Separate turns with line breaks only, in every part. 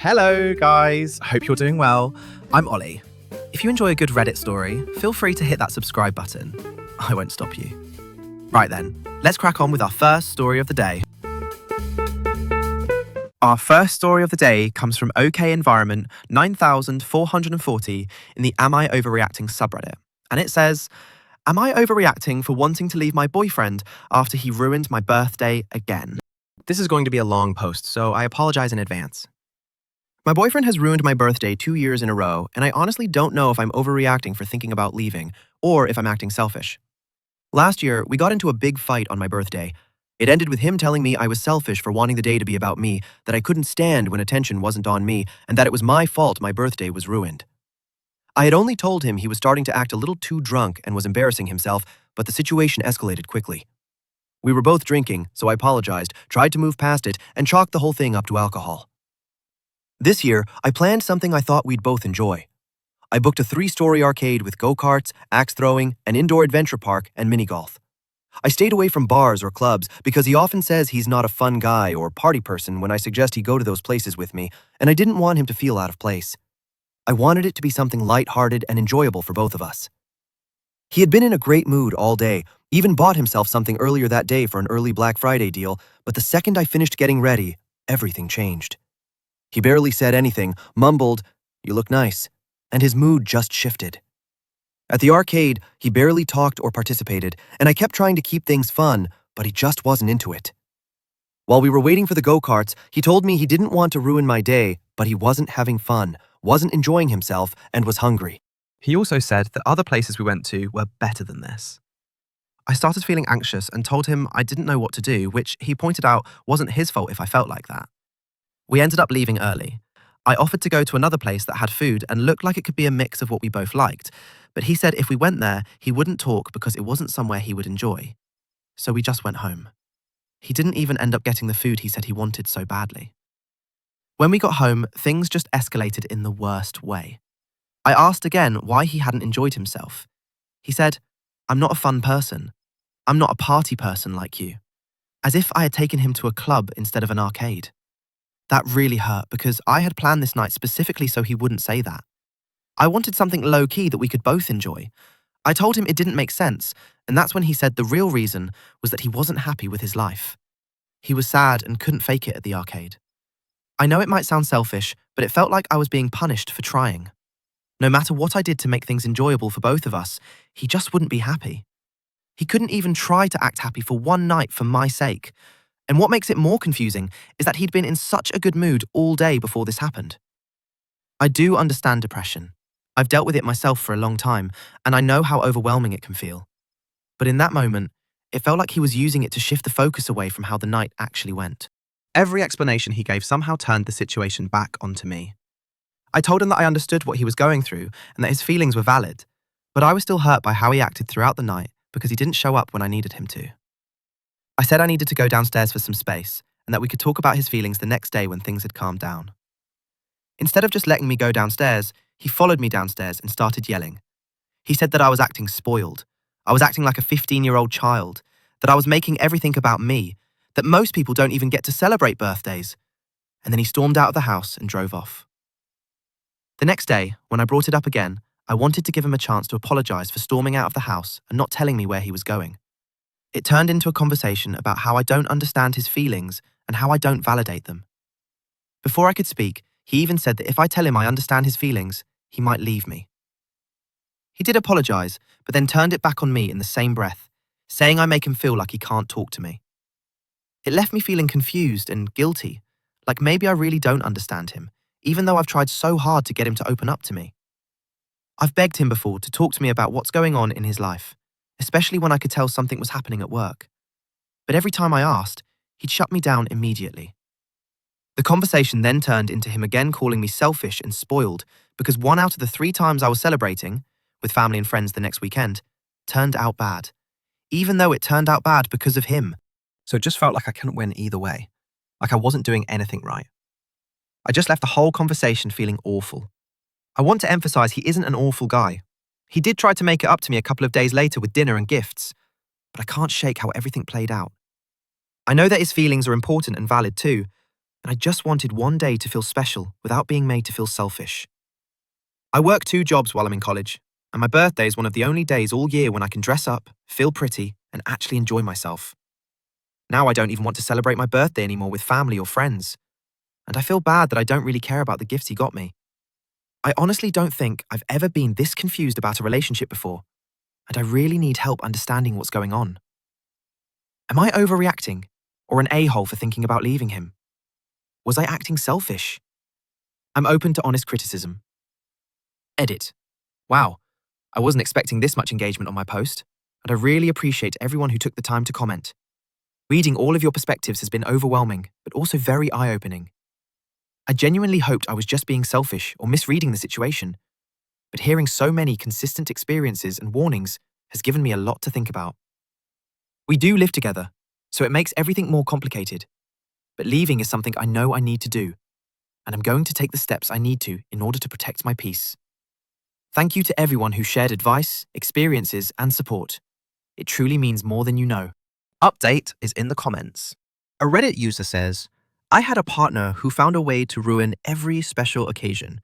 Hello, guys. Hope you're doing well. I'm Ollie. If you enjoy a good Reddit story, feel free to hit that subscribe button. I won't stop you. Right then, let's crack on with our first story of the day. Our first story of the day comes from OK Environment 9440 in the AmIOverreacting subreddit. And it says, "Am I overreacting for wanting to leave my boyfriend after he ruined my birthday again?" This is going to be a long post, so I apologize in advance. My boyfriend has ruined my birthday 2 years in a row, and I honestly don't know if I'm overreacting for thinking about leaving, or if I'm acting selfish. Last year, we got into a big fight on my birthday. It ended with him telling me I was selfish for wanting the day to be about me, that I couldn't stand when attention wasn't on me, and that it was my fault my birthday was ruined. I had only told him he was starting to act a little too drunk and was embarrassing himself, but the situation escalated quickly. We were both drinking, so I apologized, tried to move past it, and chalked the whole thing up to alcohol. This year, I planned something I thought we'd both enjoy. I booked a 3-story arcade with go-karts, axe throwing, an indoor adventure park, and mini-golf. I stayed away from bars or clubs because he often says he's not a fun guy or party person when I suggest he go to those places with me, and I didn't want him to feel out of place. I wanted it to be something light-hearted and enjoyable for both of us. He had been in a great mood all day, even bought himself something earlier that day for an early Black Friday deal, but the second I finished getting ready, everything changed. He barely said anything, mumbled, "You look nice," and his mood just shifted. At the arcade, he barely talked or participated, and I kept trying to keep things fun, but he just wasn't into it. While we were waiting for the go-karts, he told me he didn't want to ruin my day, but he wasn't having fun, wasn't enjoying himself, and was hungry. He also said that other places we went to were better than this. I started feeling anxious and told him I didn't know what to do, which he pointed out wasn't his fault if I felt like that. We ended up leaving early. I offered to go to another place that had food and looked like it could be a mix of what we both liked, but he said if we went there, he wouldn't talk because it wasn't somewhere he would enjoy. So we just went home. He didn't even end up getting the food he said he wanted so badly. When we got home, things just escalated in the worst way. I asked again why he hadn't enjoyed himself. He said, "I'm not a fun person. I'm not a party person like you." As if I had taken him to a club instead of an arcade. That really hurt because I had planned this night specifically so he wouldn't say that. I wanted something low-key that we could both enjoy. I told him it didn't make sense, and that's when he said the real reason was that he wasn't happy with his life. He was sad and couldn't fake it at the arcade. I know it might sound selfish, but it felt like I was being punished for trying. No matter what I did to make things enjoyable for both of us, he just wouldn't be happy. He couldn't even try to act happy for one night for my sake. And what makes it more confusing is that he'd been in such a good mood all day before this happened. I do understand depression. I've dealt with it myself for a long time, and I know how overwhelming it can feel. But in that moment, it felt like he was using it to shift the focus away from how the night actually went. Every explanation he gave somehow turned the situation back onto me. I told him that I understood what he was going through and that his feelings were valid, but I was still hurt by how he acted throughout the night because he didn't show up when I needed him to. I said I needed to go downstairs for some space and that we could talk about his feelings the next day when things had calmed down. Instead of just letting me go downstairs, he followed me downstairs and started yelling. He said that I was acting spoiled. I was acting like a 15-year-old child, that I was making everything about me, that most people don't even get to celebrate birthdays. And then he stormed out of the house and drove off. The next day, when I brought it up again, I wanted to give him a chance to apologize for storming out of the house and not telling me where he was going. It turned into a conversation about how I don't understand his feelings and how I don't validate them. Before I could speak, he even said that if I tell him I understand his feelings, he might leave me. He did apologize, but then turned it back on me in the same breath, saying I make him feel like he can't talk to me. It left me feeling confused and guilty, like maybe I really don't understand him, even though I've tried so hard to get him to open up to me. I've begged him before to talk to me about what's going on in his life, especially when I could tell something was happening at work. But every time I asked, he'd shut me down immediately. The conversation then turned into him again calling me selfish and spoiled because 1 out of the 3 times I was celebrating, with family and friends the next weekend, turned out bad, even though it turned out bad because of him. So it just felt like I couldn't win either way, like I wasn't doing anything right. I just left the whole conversation feeling awful. I want to emphasize he isn't an awful guy. He did try to make it up to me a couple of days later with dinner and gifts, but I can't shake how everything played out. I know that his feelings are important and valid too, and I just wanted one day to feel special without being made to feel selfish. I work 2 jobs while I'm in college, and my birthday is one of the only days all year when I can dress up, feel pretty, and actually enjoy myself. Now I don't even want to celebrate my birthday anymore with family or friends, and I feel bad that I don't really care about the gifts he got me. I honestly don't think I've ever been this confused about a relationship before, and I really need help understanding what's going on. Am I overreacting, or an a-hole for thinking about leaving him? Was I acting selfish? I'm open to honest criticism. Edit. Wow, I wasn't expecting this much engagement on my post, and I really appreciate everyone who took the time to comment. Reading all of your perspectives has been overwhelming, but also very eye-opening. I genuinely hoped I was just being selfish or misreading the situation, but hearing so many consistent experiences and warnings has given me a lot to think about. We do live together, so it makes everything more complicated, but leaving is something I know I need to do, and I'm going to take the steps I need to in order to protect my peace. Thank you to everyone who shared advice, experiences, and support. It truly means more than you know. Update is in the comments. A Reddit user says, I had a partner who found a way to ruin every special occasion.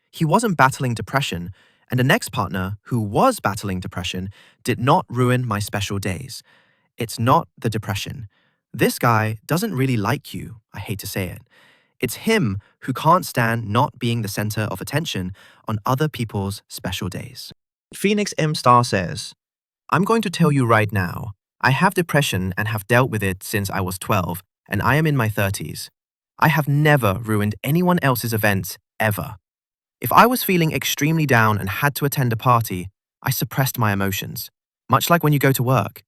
He wasn't battling depression, and the next partner who was battling depression did not ruin my special days. It's not the depression. This guy doesn't really like you, I hate to say it. It's him who can't stand not being the center of attention on other people's special days. Phoenix M Star says, I'm going to tell you right now, I have depression and have dealt with it since I was 12, and I am in my 30s. I have never ruined anyone else's events, ever. If I was feeling extremely down and had to attend a party, I suppressed my emotions, much like when you go to work.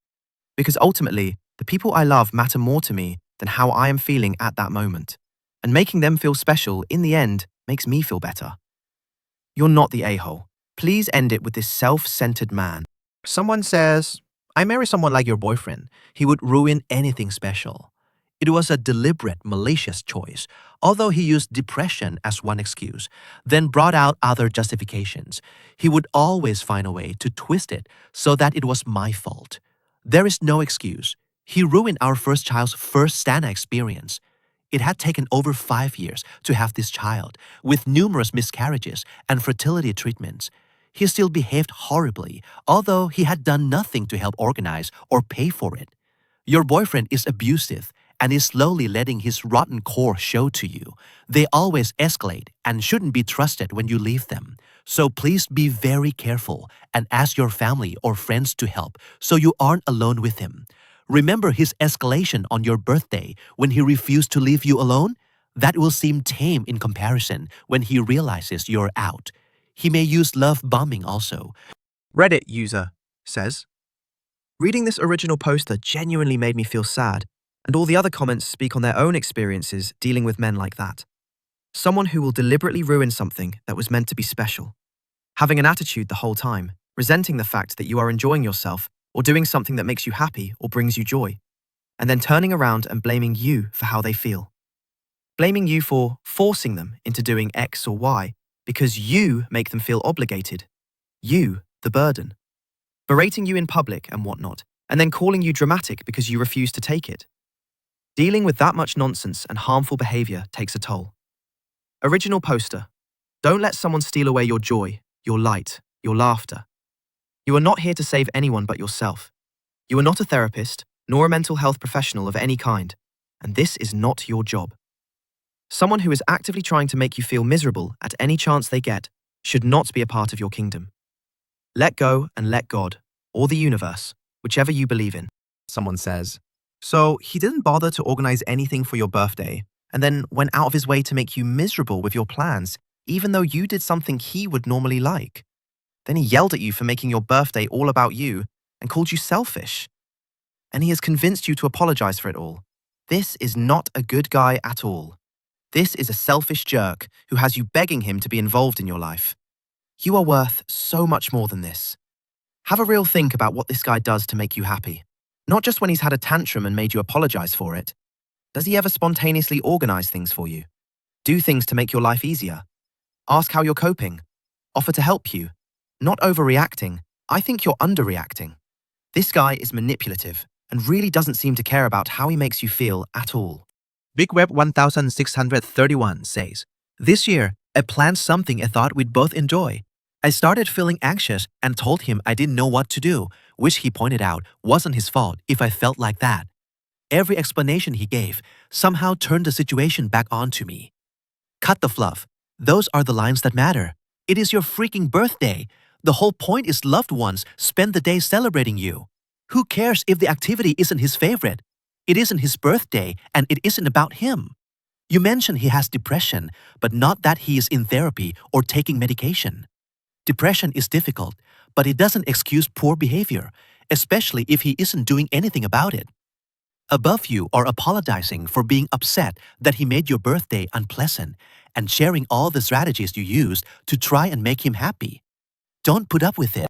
Because ultimately, the people I love matter more to me than how I am feeling at that moment. And making them feel special, in the end, makes me feel better. You're not the a-hole. Please end it with this self-centered man. Someone says, I marry someone like your boyfriend. He would ruin anything special. It was a deliberate, malicious choice, although he used depression as one excuse, then brought out other justifications. He would always find a way to twist it so that it was my fault. There is no excuse. He ruined our first child's first Stana experience. It had taken over 5 years to have this child, with numerous miscarriages and fertility treatments. He still behaved horribly, although he had done nothing to help organize or pay for it. Your boyfriend is abusive and is slowly letting his rotten core show to you. They always escalate and shouldn't be trusted when you leave them. So please be very careful and ask your family or friends to help so you aren't alone with him. Remember his escalation on your birthday when he refused to leave you alone? That will seem tame in comparison when he realizes you're out. He may use love bombing also. Reddit user says, reading this original poster genuinely made me feel sad, and all the other comments speak on their own experiences dealing with men like that. Someone who will deliberately ruin something that was meant to be special. Having an attitude the whole time, resenting the fact that you are enjoying yourself or doing something that makes you happy or brings you joy, and then turning around and blaming you for how they feel. Blaming you for forcing them into doing X or Y because you make them feel obligated. You, the burden. Berating you in public and whatnot, and then calling you dramatic because you refuse to take it. Dealing with that much nonsense and harmful behavior takes a toll. Original poster. Don't let someone steal away your joy, your light, your laughter. You are not here to save anyone but yourself. You are not a therapist, nor a mental health professional of any kind, and this is not your job. Someone who is actively trying to make you feel miserable at any chance they get should not be a part of your kingdom. Let go and let God, or the universe, whichever you believe in. Someone says, so he didn't bother to organize anything for your birthday, and then went out of his way to make you miserable with your plans, even though you did something he would normally like. Then he yelled at you for making your birthday all about you and called you selfish. And he has convinced you to apologize for it all. This is not a good guy at all. This is a selfish jerk who has you begging him to be involved in your life. You are worth so much more than this. Have a real think about what this guy does to make you happy. Not just when he's had a tantrum and made you apologize for it. Does he ever spontaneously organize things for you? Do things to make your life easier? Ask how you're coping. Offer to help you. Not overreacting. I think you're underreacting. This guy is manipulative and really doesn't seem to care about how he makes you feel at all.
BigWeb1631 says, "This year, I planned something I thought we'd both enjoy. I started feeling anxious and told him I didn't know what to do, which he pointed out wasn't his fault if I felt like that. Every explanation he gave somehow turned the situation back on to me. Cut the fluff. Those are the lines that matter. It is your freaking birthday. The whole point is loved ones spend the day celebrating you. Who cares if the activity isn't his favorite? It isn't his birthday, and it isn't about him. You mentioned he has depression, but not that he is in therapy or taking medication. Depression is difficult, but it doesn't excuse poor behavior, especially if he isn't doing anything about it. Above you are apologizing for being upset that he made your birthday unpleasant and sharing all the strategies you used to try and make him happy. Don't put up with it."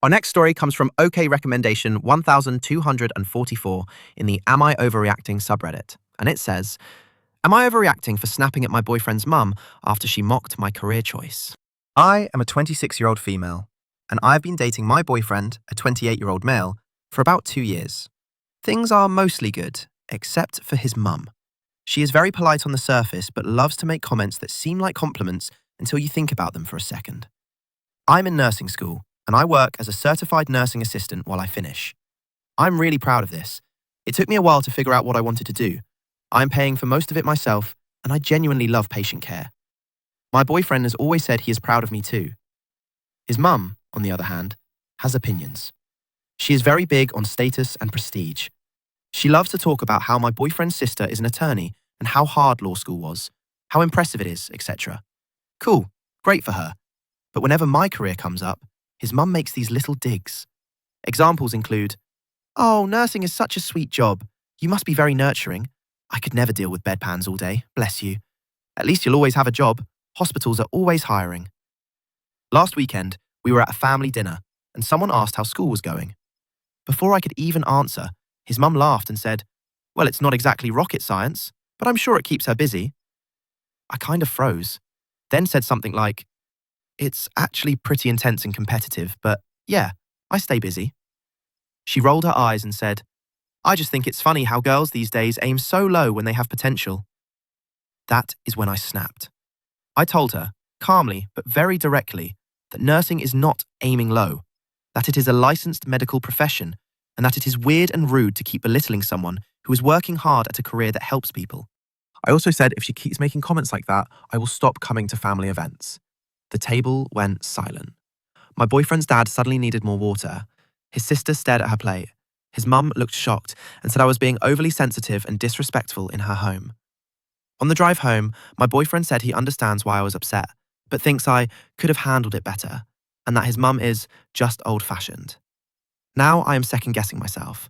Our next story comes from OK Recommendation 1244 in the Am I Overreacting subreddit. And it says, "Am I overreacting for snapping at my boyfriend's mum after she mocked my career choice? I am a 26-year-old female, and I've been dating my boyfriend, a 28-year-old male, for about 2 years. Things are mostly good, except for his mum. She is very polite on the surface, but loves to make comments that seem like compliments until you think about them for a second. I'm in nursing school, and I work as a certified nursing assistant while I finish. I'm really proud of this. It took me a while to figure out what I wanted to do. I'm paying for most of it myself, and I genuinely love patient care. My boyfriend has always said he is proud of me too. His mum, on the other hand, has opinions. She is very big on status and prestige. She loves to talk about how my boyfriend's sister is an attorney and how hard law school was, how impressive it is, etc. Cool, great for her. But whenever my career comes up, his mum makes these little digs. Examples include, 'Oh, nursing is such a sweet job. You must be very nurturing. I could never deal with bedpans all day, bless you. At least you'll always have a job. Hospitals are always hiring.' Last weekend, we were at a family dinner, and someone asked how school was going. Before I could even answer, his mum laughed and said, 'Well, it's not exactly rocket science, but I'm sure it keeps her busy.' I kind of froze, then said something like, 'It's actually pretty intense and competitive, but yeah, I stay busy.' She rolled her eyes and said, 'I just think it's funny how girls these days aim so low when they have potential.' That is when I snapped. I told her, calmly but very directly, that nursing is not aiming low, that it is a licensed medical profession, and that it is weird and rude to keep belittling someone who is working hard at a career that helps people. I also said if she keeps making comments like that, I will stop coming to family events. The table went silent. My boyfriend's dad suddenly needed more water. His sister stared at her plate. His mum looked shocked and said I was being overly sensitive and disrespectful in her home. On the drive home, my boyfriend said he understands why I was upset, but thinks I could have handled it better, and that his mum is just old-fashioned. Now I am second-guessing myself.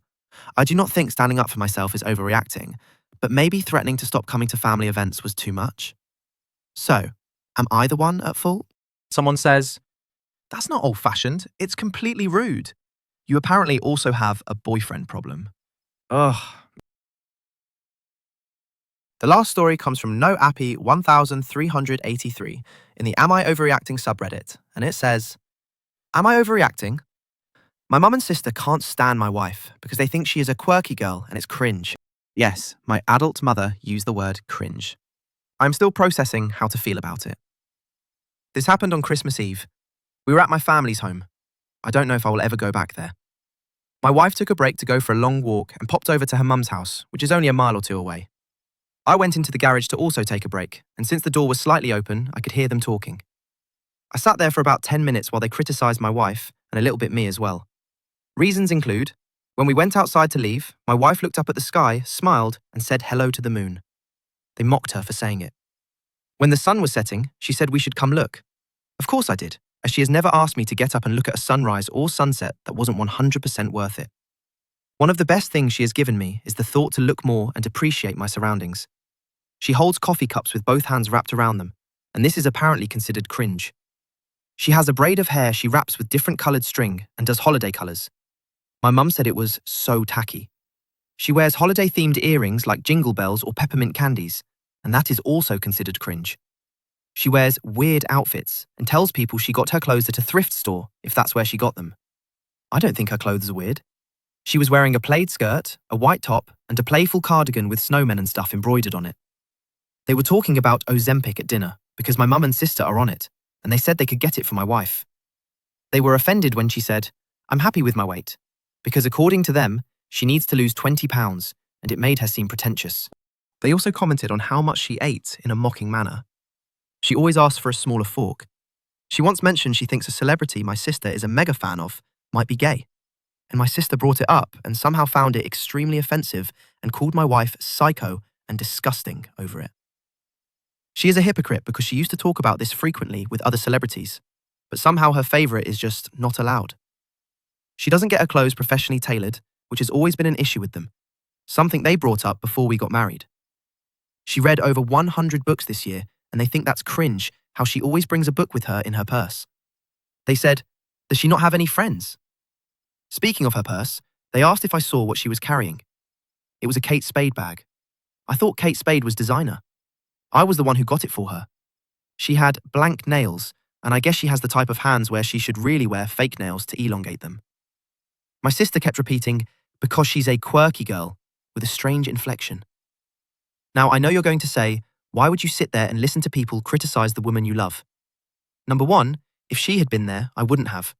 I do not think standing up for myself is overreacting, but maybe threatening to stop coming to family events was too much. So, am I the one at fault? Someone says, 'That's not old-fashioned, it's completely rude. You apparently also have a boyfriend problem.' Ugh. The last story comes from NoAppy 1383 in the Am I Overreacting subreddit, and it says, "Am I overreacting? My mum and sister can't stand my wife because they think she is a quirky girl and it's cringe." Yes, my adult mother used the word cringe. I'm still processing how to feel about it. This happened on Christmas Eve. We were at my family's home. I don't know if I will ever go back there. My wife took a break to go for a long walk and popped over to her mum's house, which is only a mile or two away. I went into the garage to also take a break, and since the door was slightly open, I could hear them talking. I sat there for about 10 minutes while they criticised my wife, and a little bit me as well. Reasons include, when we went outside to leave, my wife looked up at the sky, smiled, and said hello to the moon. They mocked her for saying it. When the sun was setting, she said we should come look. Of course I did, as she has never asked me to get up and look at a sunrise or sunset that wasn't 100% worth it. One of the best things she has given me is the thought to look more and appreciate my surroundings. She holds coffee cups with both hands wrapped around them, and this is apparently considered cringe. She has a braid of hair she wraps with different coloured string and does holiday colours. My mum said it was so tacky. She wears holiday-themed earrings like jingle bells or peppermint candies, and that is also considered cringe. She wears weird outfits and tells people she got her clothes at a thrift store if that's where she got them. I don't think her clothes are weird. She was wearing a plaid skirt, a white top, and a playful cardigan with snowmen and stuff embroidered on it. They were talking about Ozempic at dinner because my mum and sister are on it, and they said they could get it for my wife. They were offended when she said, "I'm happy with my weight," because according to them, she needs to lose 20 pounds, and it made her seem pretentious. They also commented on how much she ate in a mocking manner. She always asked for a smaller fork. She once mentioned she thinks a celebrity my sister is a mega fan of might be gay. And my sister brought it up and somehow found it extremely offensive and called my wife psycho and disgusting over it. She is a hypocrite because she used to talk about this frequently with other celebrities, but somehow her favourite is just not allowed. She doesn't get her clothes professionally tailored, which has always been an issue with them, something they brought up before we got married. She read over 100 books this year, and they think that's cringe how she always brings a book with her in her purse. They said, "Does she not have any friends?" Speaking of her purse, they asked if I saw what she was carrying. It was a Kate Spade bag. I thought Kate Spade was designer. I was the one who got it for her. She had blank nails, and I guess she has the type of hands where she should really wear fake nails to elongate them. My sister kept repeating, "because she's a quirky girl," with a strange inflection. Now, I know you're going to say, why would you sit there and listen to people criticize the woman you love? Number one, if she had been there, I wouldn't have.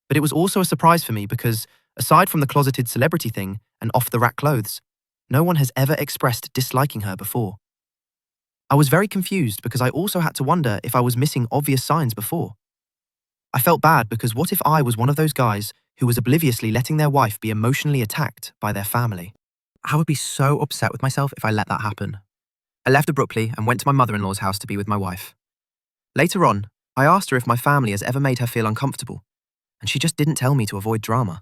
But it was also a surprise for me because, aside from the closeted celebrity thing and off-the-rack clothes, no one has ever expressed disliking her before. I was very confused because I also had to wonder if I was missing obvious signs before. I felt bad because what if I was one of those guys who was obliviously letting their wife be emotionally attacked by their family? I would be so upset with myself if I let that happen. I left abruptly and went to my mother-in-law's house to be with my wife. Later on, I asked her if my family has ever made her feel uncomfortable, and she just didn't tell me to avoid drama.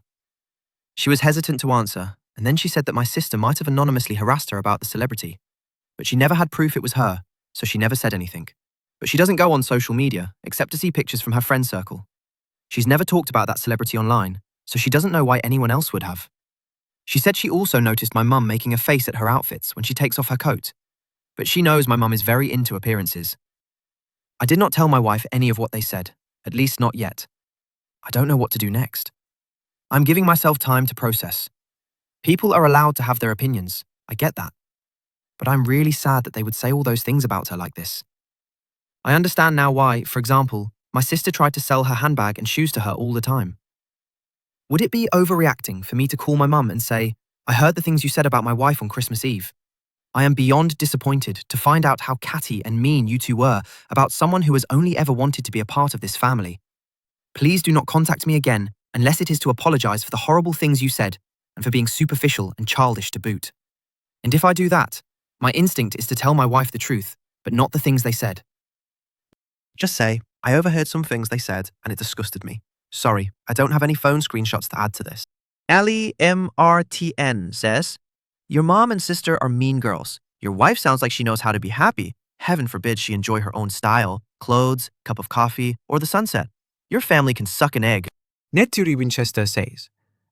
She was hesitant to answer, and then she said that my sister might have anonymously harassed her about the celebrity, but she never had proof it was her, so she never said anything. But she doesn't go on social media, except to see pictures from her friend circle. She's never talked about that celebrity online, so she doesn't know why anyone else would have. She said she also noticed my mum making a face at her outfits when she takes off her coat, but she knows my mum is very into appearances. I did not tell my wife any of what they said, at least not yet. I don't know what to do next. I'm giving myself time to process. People are allowed to have their opinions, I get that. But I'm really sad that they would say all those things about her like this. I understand now why, for example, my sister tried to sell her handbag and shoes to her all the time. Would it be overreacting for me to call my mum and say, "I heard the things you said about my wife on Christmas Eve. I am beyond disappointed to find out how catty and mean you two were about someone who has only ever wanted to be a part of this family. Please do not contact me again unless it is to apologize for the horrible things you said and for being superficial and childish to boot." And if I do that, my instinct is to tell my wife the truth, but not the things they said. Just say, "I overheard some things they said and it disgusted me. Sorry, I don't have any phone screenshots to add to this." Ali MRTN says, "Your mom and sister are mean girls. Your wife sounds like she knows how to be happy. Heaven forbid she enjoy her own style, clothes, cup of coffee, or the sunset. Your family can suck an egg." Neturi Winchester says,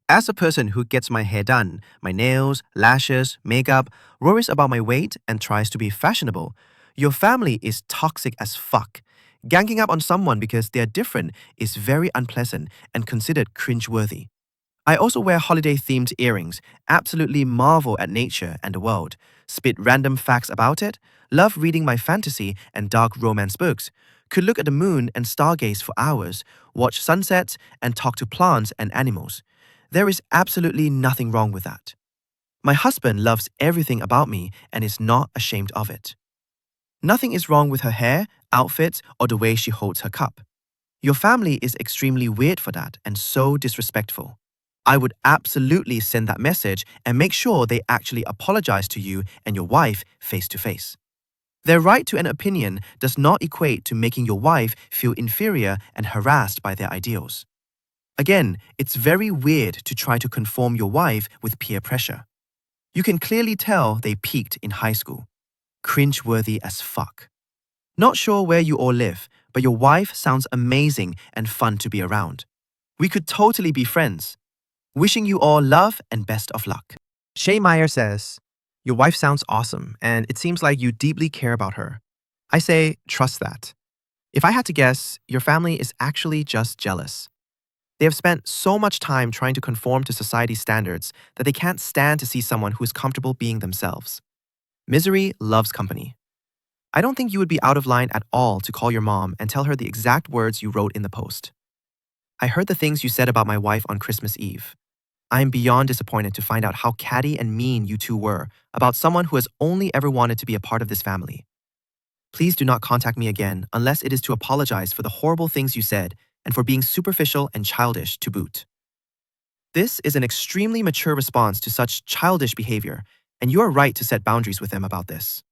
"As a person who gets my hair done, my nails, lashes, makeup, worries about my weight, and tries to be fashionable, your family is toxic as fuck. Ganging up on someone because they're different is very unpleasant and considered cringeworthy. I also wear holiday-themed earrings, absolutely marvel at nature and the world, spit random facts about it, love reading my fantasy and dark romance books, could look at the moon and stargaze for hours, watch sunsets, and talk to plants and animals. There is absolutely nothing wrong with that. My husband loves everything about me and is not ashamed of it. Nothing is wrong with her hair, outfit, or the way she holds her cup. Your family is extremely weird for that and so disrespectful. I would absolutely send that message and make sure they actually apologize to you and your wife face to face. Their right to an opinion does not equate to making your wife feel inferior and harassed by their ideals. Again, it's very weird to try to conform your wife with peer pressure. You can clearly tell they peaked in high school. Cringeworthy as fuck. Not sure where you all live, but your wife sounds amazing and fun to be around. We could totally be friends. Wishing you all love and best of luck." Shay Meyer says, "Your wife sounds awesome, and it seems like you deeply care about her. I say, trust that. If I had to guess, your family is actually just jealous. They have spent so much time trying to conform to society's standards that they can't stand to see someone who is comfortable being themselves. Misery loves company. I don't think you would be out of line at all to call your mom and tell her the exact words you wrote in the post. I heard the things you said about my wife on Christmas Eve. I am beyond disappointed to find out how catty and mean you two were about someone who has only ever wanted to be a part of this family. Please do not contact me again unless it is to apologize for the horrible things you said and for being superficial and childish to boot. This is an extremely mature response to such childish behavior, and you are right to set boundaries with them about this.